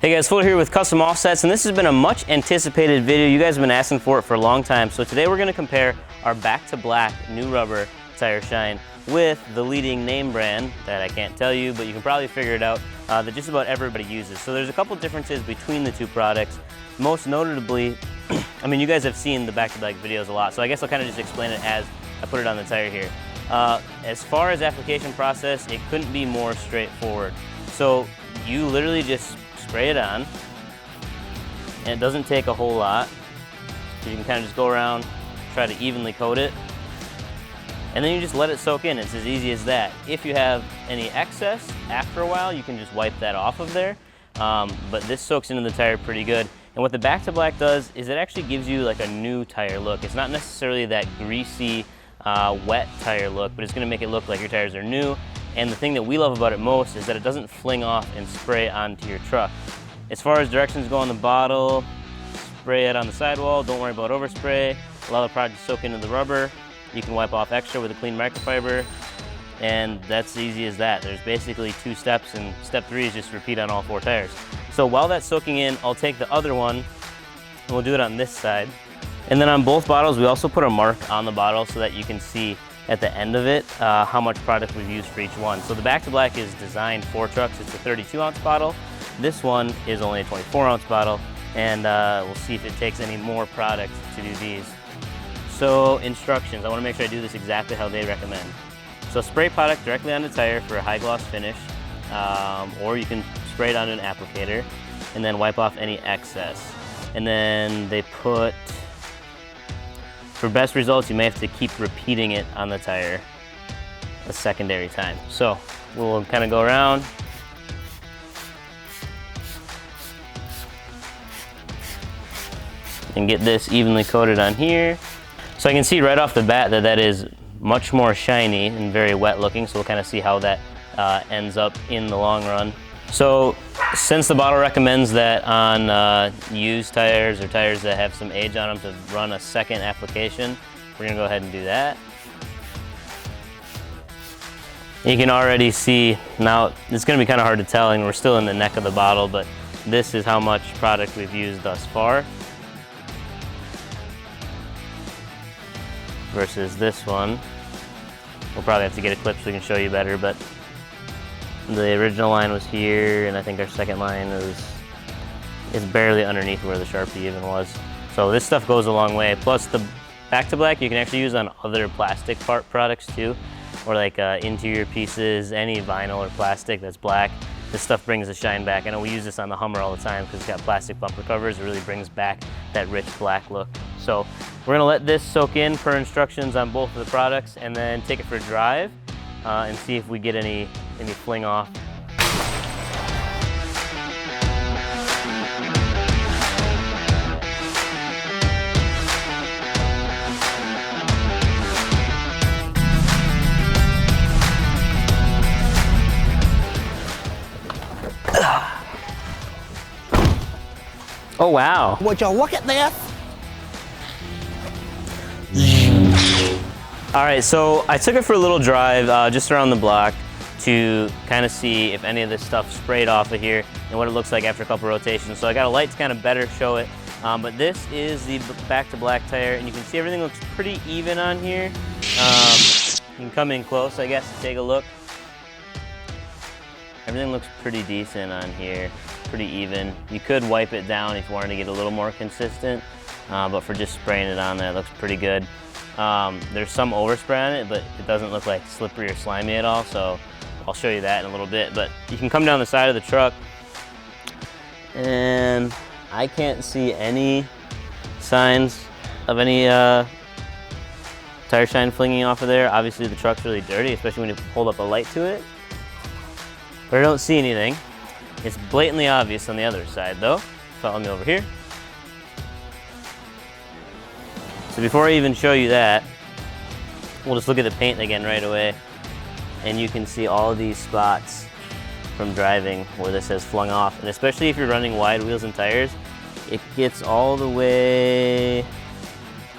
Hey guys, Fuller here with Custom Offsets, and this has been a much anticipated video. You guys have been asking for it for a long time. So today we're going to compare our Back to Black new rubber tire shine with the leading name brand that I can't tell you, but you can probably figure it out, that just about everybody uses. So there's a couple differences between the two products. Most notably, I mean, you guys have seen the Back to Black videos a lot, so I guess I'll kind of just explain it as I put it on the tire here. As far as application process, it couldn't be more straightforward. So you literally just spray it on, and it doesn't take a whole lot. So you can kind of just go around, try to evenly coat it, and then you just let it soak in. It's as easy as that. If you have any excess after a while, you can just wipe that off of there. But this soaks into the tire pretty good. And what the Back to Black does is it actually gives you like a new tire look. It's not necessarily that greasy, wet tire look, but it's gonna make it look like your tires are new. And the thing that we love about it most is that it doesn't fling off and spray onto your truck. As far as directions go on the bottle, spray it on the sidewall, don't worry about overspray. Allow the product to soak into the rubber. You can wipe off extra with a clean microfiber, and that's as easy as that. There's basically 2 steps, and step 3 is just repeat on all 4 tires. So while that's soaking in, I'll take the other one, and we'll do it on this side. And then on both bottles, we also put a mark on the bottle so that you can see at the end of it how much product we've used for each one. So the Back to Black is designed for trucks. It's a 32-ounce bottle. This one is only a 24-ounce bottle, and we'll see if it takes any more product to do these. So instructions, I want to make sure I do this exactly how they recommend. So spray product directly on the tire for a high gloss finish, or you can spray it on an applicator and then wipe off any excess. And then they put, for best results, you may have to keep repeating it on the tire a secondary time. So we'll kind of go around. And get this evenly coated on here. So I can see right off the bat that that is much more shiny and very wet looking, so we'll kind of see how that ends up in the long run. So since the bottle recommends that on used tires or tires that have some age on them to run a second application, we're gonna go ahead and do that. You can already see, now it's gonna be kind of hard to tell, and we're still in the neck of the bottle, but this is how much product we've used thus far versus this one. We'll probably have to get a clip so we can show you better, but the original line was here, and I think our second line is barely underneath where the Sharpie even was. So this stuff goes a long way. Plus the Back to Black you can actually use on other plastic part products too, or like interior pieces, any vinyl or plastic that's black. This stuff brings the shine back. I know we use this on the Hummer all the time because it's got plastic bumper covers. It really brings back that rich black look. So we're gonna let this soak in per instructions on both of the products, and then take it for a drive and see if we get any fling off. Oh wow. Would you look at this? All right, so I took it for a little drive just around the block to kind of see if any of this stuff sprayed off of here and what it looks like after a couple rotations. So I got a light to kind of better show it. But this is the Back to Black tire, and you can see everything looks pretty even on here. You can come in close, I guess, to take a look. Everything looks pretty decent on here, pretty even. You could wipe it down if you wanted to get a little more consistent, but for just spraying it on there, it looks pretty good. There's some overspray on it, but it doesn't look like slippery or slimy at all, so I'll show you that in a little bit. But you can come down the side of the truck, and I can't see any signs of any tire shine flinging off of there. Obviously the truck's really dirty, especially when you hold up a light to it. But I don't see anything. It's blatantly obvious on the other side though. Follow me over here. So before I even show you that, we'll just look at the paint again right away, and you can see all these spots from driving where this has flung off. And especially if you're running wide wheels and tires, it gets all the way,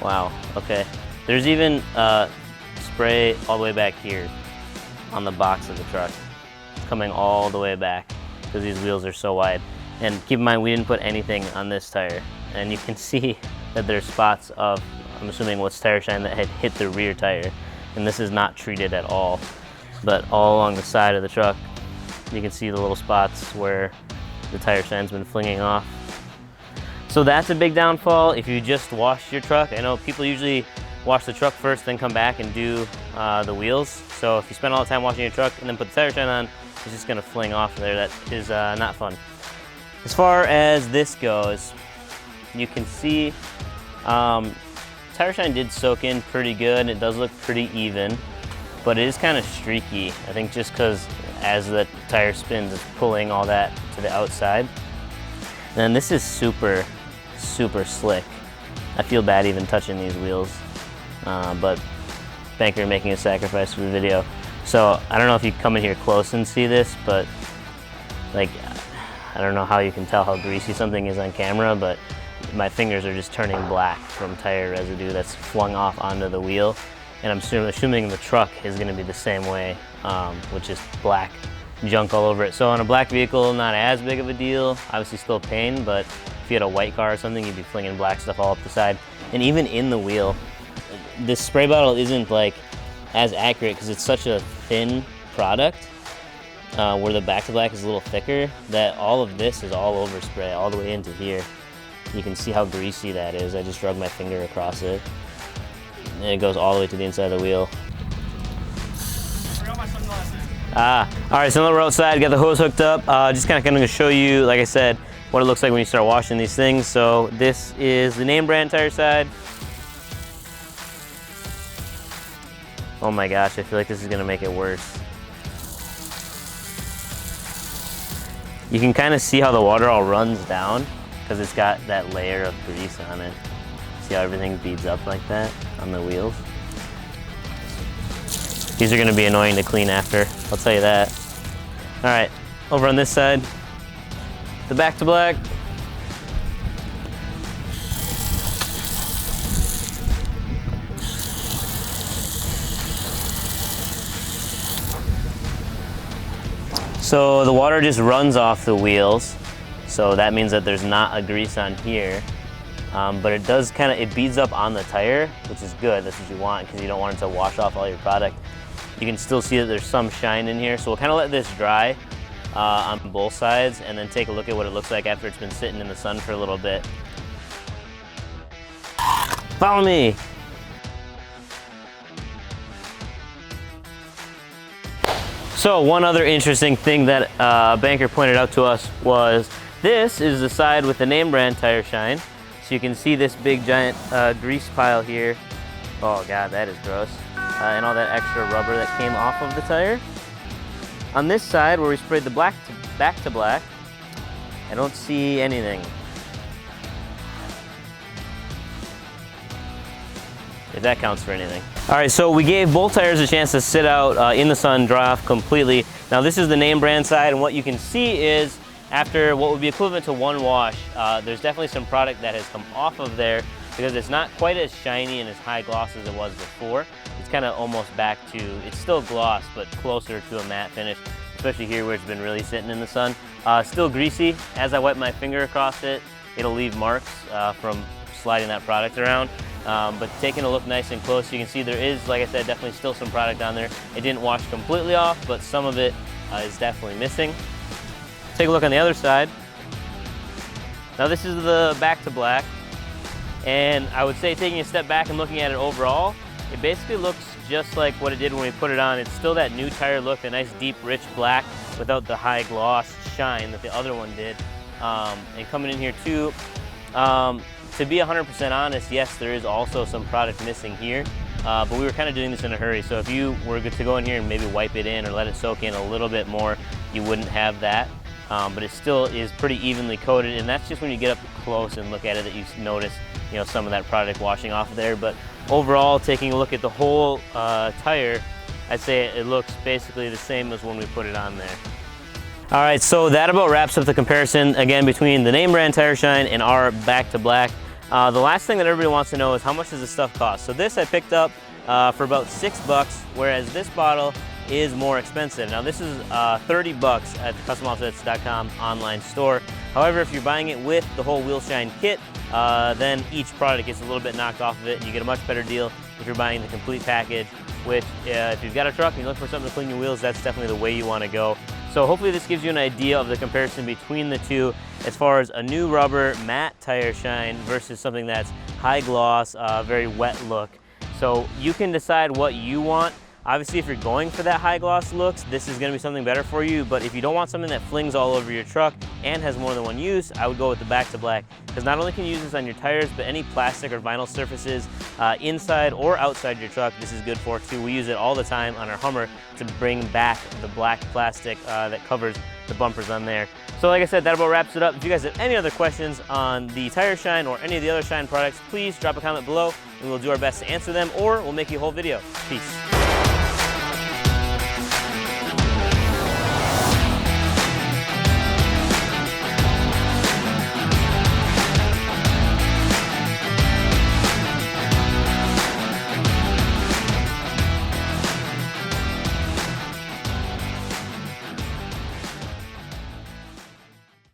wow, okay. There's even spray all the way back here on the box of the truck. coming all the way back because these wheels are so wide. And keep in mind, we didn't put anything on this tire. And you can see that there's spots of, I'm assuming what's tire shine that had hit the rear tire. And this is not treated at all. But all along the side of the truck, you can see the little spots where the tire shine's been flinging off. So that's a big downfall if you just wash your truck. I know people usually wash the truck first, then come back and do the wheels. So if you spend all the time washing your truck and then put the tire shine on, it's just gonna fling off there. That is not fun. As far as this goes, you can see tire shine did soak in pretty good, and it does look pretty even, but it is kind of streaky. I think just because as the tire spins, it's pulling all that to the outside. And then this is super, super slick. I feel bad even touching these wheels, but Banker making a sacrifice for the video. So I don't know if you come in here close and see this, but like, I don't know how you can tell how greasy something is on camera, but my fingers are just turning black from tire residue that's flung off onto the wheel. And I'm assuming the truck is going to be the same way, with just black junk all over it. So on a black vehicle, not as big of a deal, obviously still pain, but if you had a white car or something, you'd be flinging black stuff all up the side. And even in the wheel, this spray bottle isn't like as accurate because it's such a thin product, where the back to black is a little thicker, that all of this is all over spray all the way into here. You can see how greasy that is. I just drug my finger across it, and it goes all the way to the inside of the wheel. All right, so now we're outside, got the hose hooked up. Just kind of going to show you, like I said, what it looks like when you start washing these things. So this is the name brand tire side. Oh my gosh, I feel like this is going to make it worse. You can kind of see how the water all runs down because it's got that layer of grease on it. See how everything beads up like that on the wheels? These are gonna be annoying to clean after, I'll tell you that. All right, over on this side, the back to black. So the water just runs off the wheels. So that means that there's not a grease on here. But it does it beads up on the tire, which is good. That's what you want because you don't want it to wash off all your product. You can still see that there's some shine in here. So we'll kind of let this dry on both sides and then take a look at what it looks like after it's been sitting in the sun for a little bit. Follow me. So one other interesting thing that Banker pointed out to us was this is the side with the name brand tire shine. So you can see this big giant grease pile here. Oh God, that is gross. And all that extra rubber that came off of the tire. On this side where we sprayed the back to black, I don't see anything. If that counts for anything. All right, so we gave both tires a chance to sit out in the sun, dry off completely. Now this is the name brand side, and what you can see is after what would be equivalent to one wash, there's definitely some product that has come off of there because it's not quite as shiny and as high gloss as it was before. It's kind of almost back to, it's still gloss, but closer to a matte finish, especially here where it's been really sitting in the sun. Still greasy. As I wipe my finger across it, it'll leave marks from sliding that product around. But taking a look nice and close, you can see there is, like I said, definitely still some product on there. It didn't wash completely off, but some of it is definitely missing. Take a look on the other side. Now this is the back to black. And I would say taking a step back and looking at it overall, it basically looks just like what it did when we put it on. It's still that new tire look, a nice deep rich black without the high gloss shine that the other one did. And coming in here too, to be 100% honest, yes, there is also some product missing here, but we were kind of doing this in a hurry. So if you were to go in here and maybe wipe it in or let it soak in a little bit more, you wouldn't have that. But it still is pretty evenly coated, and that's just when you get up close and look at it that you notice, you know, some of that product washing off there. But overall, taking a look at the whole tire, I'd say it looks basically the same as when we put it on there. All right, so that about wraps up the comparison again between the name brand tire shine and our back to black. The last thing that everybody wants to know is how much does this stuff cost? So this I picked up for about $6, whereas this bottle is more expensive. Now this is 30 bucks at the CustomOffsets.com online store. However, if you're buying it with the whole wheel shine kit, then each product gets a little bit knocked off of it, and you get a much better deal if you're buying the complete package, which if you've got a truck and you're looking for something to clean your wheels, that's definitely the way you want to go. So hopefully this gives you an idea of the comparison between the two as far as a new rubber matte tire shine versus something that's high gloss, very wet look. So you can decide what you want. Obviously, if you're going for that high gloss looks, this is going to be something better for you. But if you don't want something that flings all over your truck and has more than one use, I would go with the Back to Black, because not only can you use this on your tires, but any plastic or vinyl surfaces inside or outside your truck, this is good for too. We use it all the time on our Hummer to bring back the black plastic that covers the bumpers on there. So like I said, that about wraps it up. If you guys have any other questions on the tire shine or any of the other shine products, please drop a comment below and we'll do our best to answer them, or we'll make you a whole video. Peace.